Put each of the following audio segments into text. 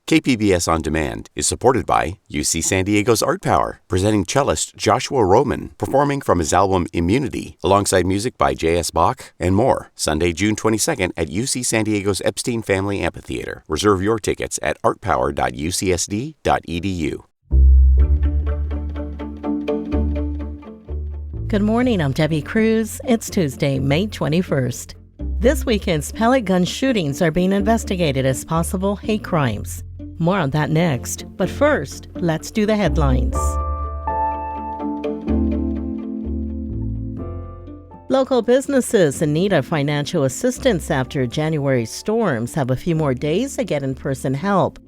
KPBS On Demand is supported by UC San Diego's Art Power, presenting cellist Joshua Roman, performing from his album Immunity, alongside music by J.S. Bach and more. Sunday, June 22nd at UC San Diego's Epstein Family Amphitheater. Reserve your tickets at artpower.ucsd.edu. Good morning, I'm Debbie Cruz. It's Tuesday, May 21st. This weekend's pellet gun shootings are being investigated as possible hate crimes. More on that next. But first, let's do the headlines. Local businesses in need of financial assistance after January's storms have a few more days to get in-person help.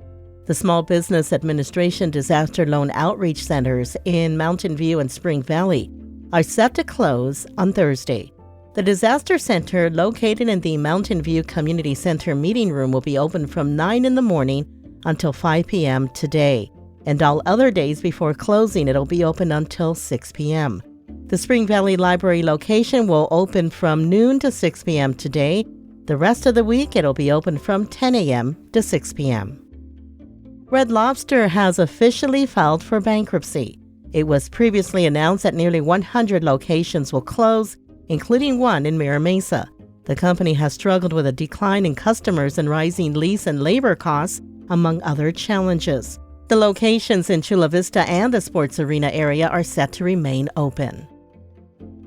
The Small Business Administration Disaster Loan Outreach Centers in Mountain View and Spring Valley are set to close on Thursday. The Disaster Center, located in the Mountain View Community Center meeting room, will be open from 9 in the morning until 5 p.m. today, and all other days before closing it'll be open until 6 p.m. The Spring Valley Library location will open from noon to 6 p.m. today. The rest of the week it'll be open from 10 a.m. to 6 p.m. Red Lobster has officially filed for bankruptcy. It was previously announced that nearly 100 locations will close, including one in Mira Mesa. The company has struggled with a decline in customers and rising lease and labor costs, among other challenges. The locations in Chula Vista and the Sports Arena area are set to remain open.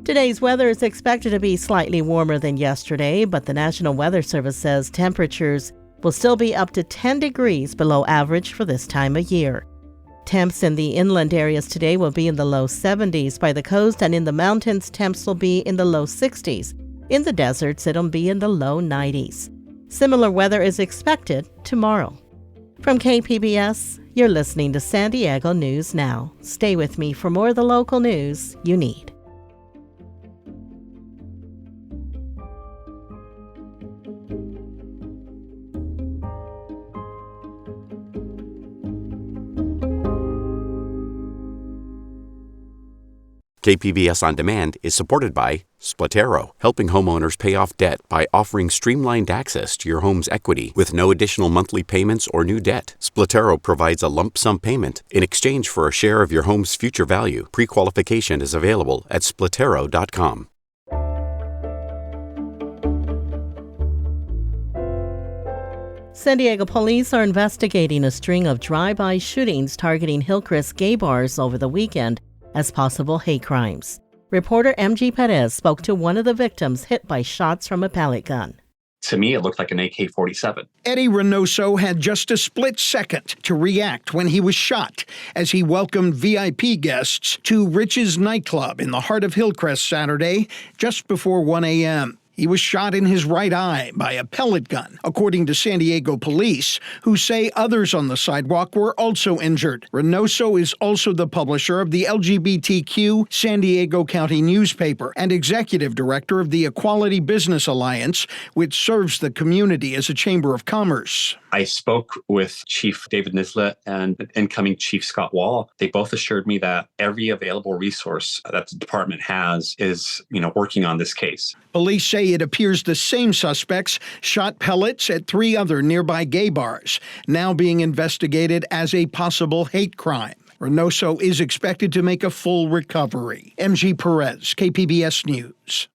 Today's weather is expected to be slightly warmer than yesterday, but the National Weather Service says temperatures will still be up to 10 degrees below average for this time of year. Temps in the inland areas today will be in the low 70s. By the coast and in the mountains, temps will be in the low 60s. In the deserts, it'll be in the low 90s. Similar weather is expected tomorrow. From KPBS, you're listening to San Diego News Now. Stay with me for more of the local news you need. KPBS On Demand is supported by Splatero, helping homeowners pay off debt by offering streamlined access to your home's equity with no additional monthly payments or new debt. Splatero provides a lump sum payment in exchange for a share of your home's future value. Pre-qualification is available at splatero.com. San Diego police are investigating a string of drive-by shootings targeting Hillcrest gay bars over the weekend as possible hate crimes. Reporter MG Perez spoke to one of the victims hit by shots from a pellet gun. To me, it looked like an AK-47. Eddie Reynoso had just a split second to react when he was shot as he welcomed VIP guests to Rich's nightclub in the heart of Hillcrest Saturday, just before 1 a.m. He was shot in his right eye by a pellet gun, according to San Diego police, who say others on the sidewalk were also injured. Reynoso is also the publisher of the LGBTQ San Diego County newspaper and executive director of the Equality Business Alliance, which serves the community as a chamber of commerce. I spoke with Chief David Nislett and incoming Chief Scott Wall. They both assured me that every available resource that the department has is, working on this case. Police say it appears the same suspects shot pellets at 3 other nearby gay bars, now being investigated as a possible hate crime. Reynoso is expected to make a full recovery. MG Perez, KPBS News.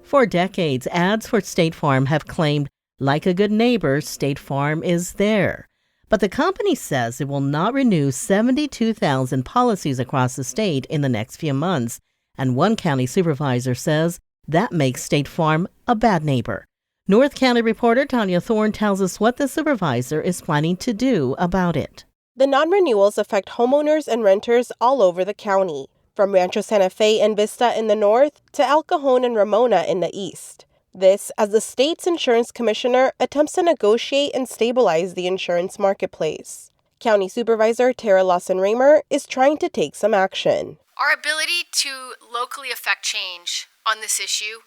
For decades, ads for State Farm have claimed, like a good neighbor, State Farm is there. But the company says it will not renew 72,000 policies across the state in the next few months. And one county supervisor says that makes State Farm a bad neighbor. North County reporter Tanya Thorne tells us what the supervisor is planning to do about it. The non-renewals affect homeowners and renters all over the county, from Rancho Santa Fe and Vista in the north to El Cajon and Ramona in the east. This as the state's insurance commissioner attempts to negotiate and stabilize the insurance marketplace. County Supervisor Tara Lawson-Raymer is trying to take some action. Our ability to locally affect change on this issue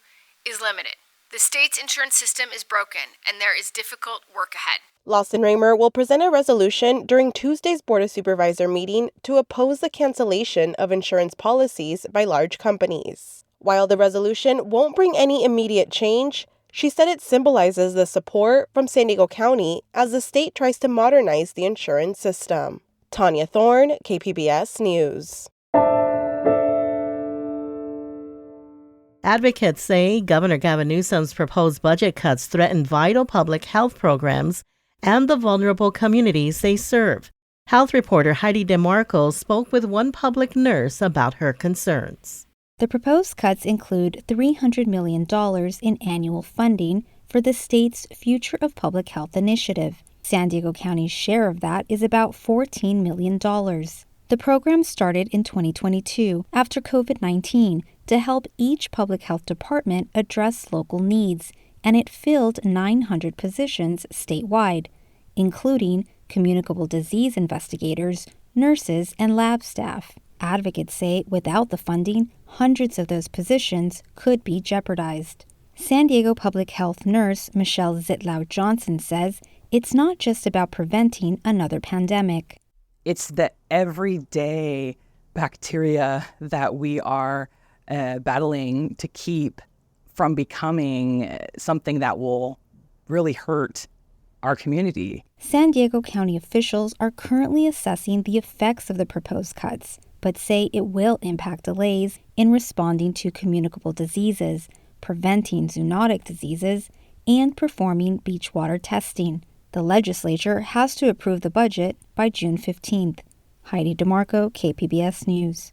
is limited. The state's insurance system is broken, and there is difficult work ahead. Lawson-Raymer will present a resolution during Tuesday's Board of Supervisor meeting to oppose the cancellation of insurance policies by large companies. While the resolution won't bring any immediate change, she said it symbolizes the support from San Diego County as the state tries to modernize the insurance system. Tanya Thorne, KPBS News. Advocates say Governor Gavin Newsom's proposed budget cuts threaten vital public health programs and the vulnerable communities they serve. Health reporter Heidi DeMarco spoke with one public nurse about her concerns. The proposed cuts include $300 million in annual funding for the state's Future of Public Health initiative. San Diego County's share of that is about $14 million. The program started in 2022 after COVID-19 to help each public health department address local needs, and it filled 900 positions statewide, including communicable disease investigators, nurses, and lab staff. Advocates say without the funding, hundreds of those positions could be jeopardized. San Diego public health nurse Michelle Zitlau-Johnson says it's not just about preventing another pandemic. It's the everyday bacteria that we are battling to keep from becoming something that will really hurt our community. San Diego County officials are currently assessing the effects of the proposed cuts, but say it will impact delays in responding to communicable diseases, preventing zoonotic diseases, and performing beach water testing. The legislature has to approve the budget by June 15th. Heidi DeMarco, KPBS News.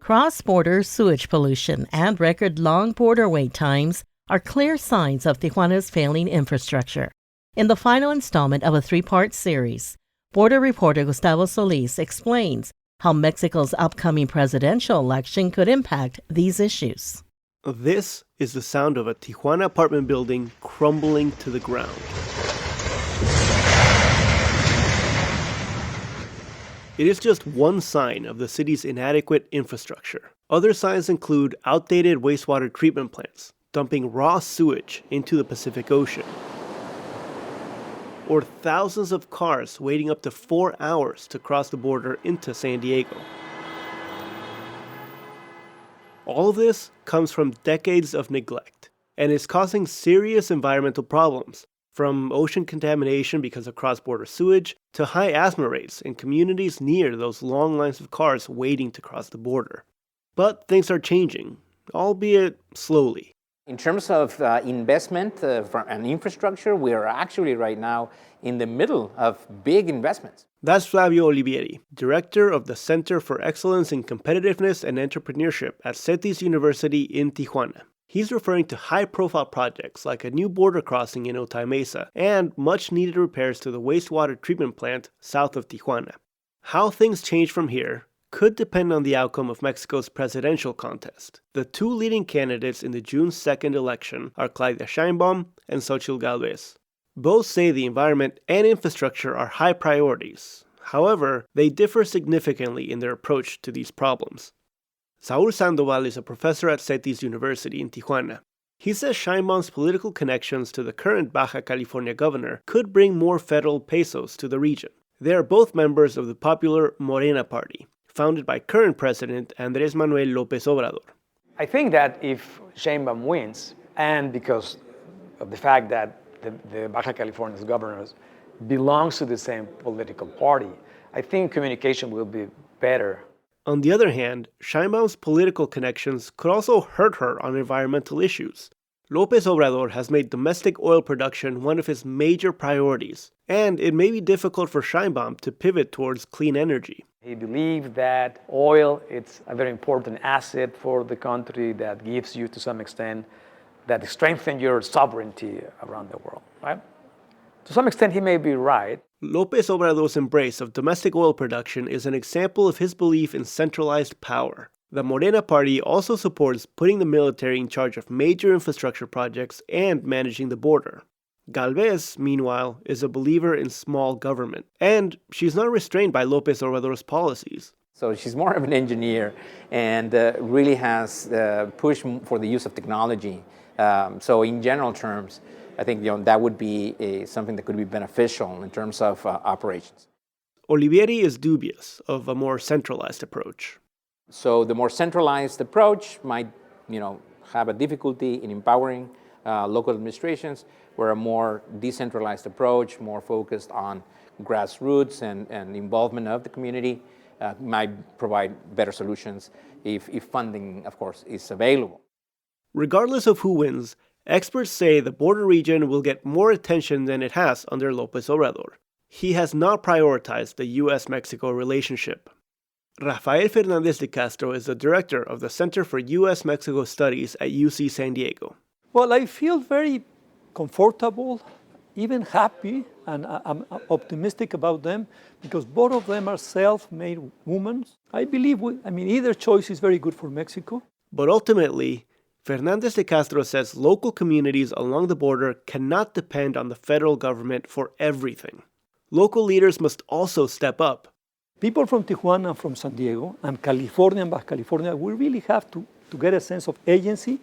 Cross-border sewage pollution and record-long border wait times are clear signs of Tijuana's failing infrastructure. In the final installment of a three-part series, border reporter Gustavo Solis explains how Mexico's upcoming presidential election could impact these issues. This is the sound of a Tijuana apartment building crumbling to the ground. It is just one sign of the city's inadequate infrastructure. Other signs include outdated wastewater treatment plants, dumping raw sewage into the Pacific Ocean, or thousands of cars waiting up to 4 hours to cross the border into San Diego. All of this comes from decades of neglect and is causing serious environmental problems, from ocean contamination because of cross-border sewage to high asthma rates in communities near those long lines of cars waiting to cross the border. But things are changing, albeit slowly. In terms of investment and infrastructure, we are actually right now in the middle of big investments. That's Flavio Olivieri, director of the Center for Excellence in Competitiveness and Entrepreneurship at CETIS University in Tijuana. He's referring to high-profile projects like a new border crossing in Otay Mesa and much-needed repairs to the wastewater treatment plant south of Tijuana. How things change from here could depend on the outcome of Mexico's presidential contest. The two leading candidates in the June 2nd election are Claudia Sheinbaum and Xochitl Gálvez. Both say the environment and infrastructure are high priorities. However, they differ significantly in their approach to these problems. Saúl Sandoval is a professor at CETIS University in Tijuana. He says Sheinbaum's political connections to the current Baja California governor could bring more federal pesos to the region. They are both members of the popular Morena party, founded by current President Andrés Manuel López Obrador. I think that if Sheinbaum wins, and because of the fact that the Baja California's governor belongs to the same political party, I think communication will be better. On the other hand, Sheinbaum's political connections could also hurt her on environmental issues. López Obrador has made domestic oil production one of his major priorities, and it may be difficult for Sheinbaum to pivot towards clean energy. He believes that oil is a very important asset for the country that gives you, to some extent, that strengthens your sovereignty around the world, right? To some extent, he may be right. López Obrador's embrace of domestic oil production is an example of his belief in centralized power. The Morena party also supports putting the military in charge of major infrastructure projects and managing the border. Gálvez, meanwhile, is a believer in small government, and she's not restrained by López Obrador's policies. So she's more of an engineer and really has pushed for the use of technology. So in general terms, I think that would be something that could be beneficial in terms of operations. Olivieri is dubious of a more centralized approach. So the more centralized approach might, have a difficulty in empowering local administrations, where a more decentralized approach, more focused on grassroots and involvement of the community, might provide better solutions if funding, of course, is available. Regardless of who wins, experts say the border region will get more attention than it has under López Obrador. He has not prioritized the U.S.-Mexico relationship. Rafael Fernández de Castro is the director of the Center for U.S.-Mexico Studies at UC San Diego. Well, I feel very comfortable, even happy, and I'm optimistic about them because both of them are self-made women. I believe, either choice is very good for Mexico. But ultimately, Fernández de Castro says local communities along the border cannot depend on the federal government for everything. Local leaders must also step up. People from Tijuana, from San Diego, and California and Baja California, we really have to get a sense of agency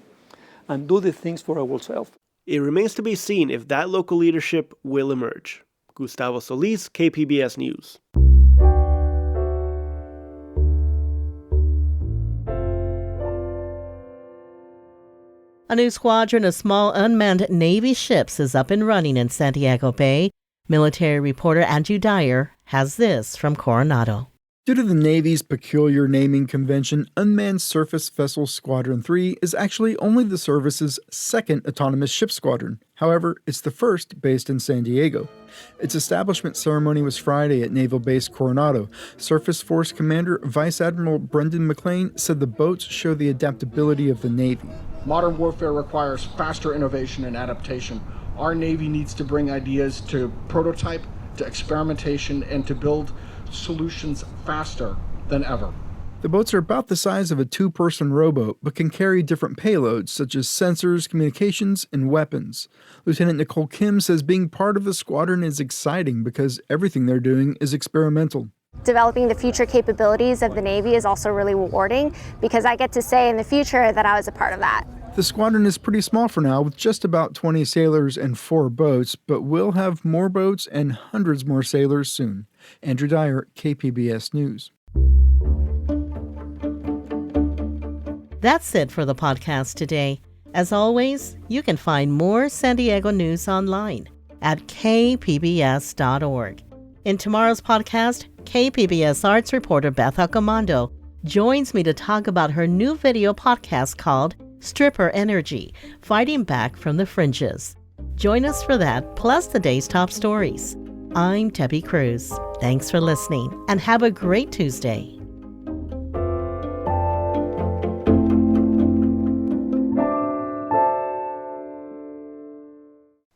and do the things for ourselves. It remains to be seen if that local leadership will emerge. Gustavo Solis, KPBS News. A new squadron of small unmanned Navy ships is up and running in Santiago Bay. Military reporter Andrew Dyer has this from Coronado. Due to the Navy's peculiar naming convention, Unmanned Surface Vessel Squadron 3 is actually only the service's second autonomous ship squadron. However, it's the first based in San Diego. Its establishment ceremony was Friday at Naval Base Coronado. Surface Force Commander Vice Admiral Brendan McLean said the boats show the adaptability of the Navy. Modern warfare requires faster innovation and adaptation. Our Navy needs to bring ideas to prototype, to experimentation, and to build solutions faster than ever. The boats are about the size of a two-person rowboat, but can carry different payloads such as sensors, communications, and weapons. Lieutenant Nicole Kim says being part of the squadron is exciting because everything they're doing is experimental. Developing the future capabilities of the Navy is also really rewarding because I get to say in the future that I was a part of that. The squadron is pretty small for now, with just about 20 sailors and 4 boats, but we'll have more boats and hundreds more sailors soon. Andrew Dyer, KPBS News. That's it for the podcast today. As always, you can find more San Diego news online at kpbs.org. In tomorrow's podcast, KPBS Arts reporter Beth Accomando joins me to talk about her new video podcast called Stripper Energy, Fighting Back from the Fringes. Join us for that, plus the day's top stories. I'm Debbie Cruz. Thanks for listening, and have a great Tuesday.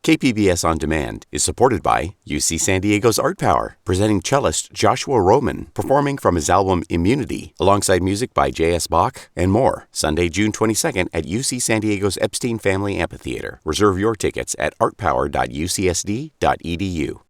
KPBS On Demand is supported by UC San Diego's Art Power, presenting cellist Joshua Roman, performing from his album Immunity, alongside music by J.S. Bach and more. Sunday, June 22nd at UC San Diego's Epstein Family Amphitheater. Reserve your tickets at artpower.ucsd.edu.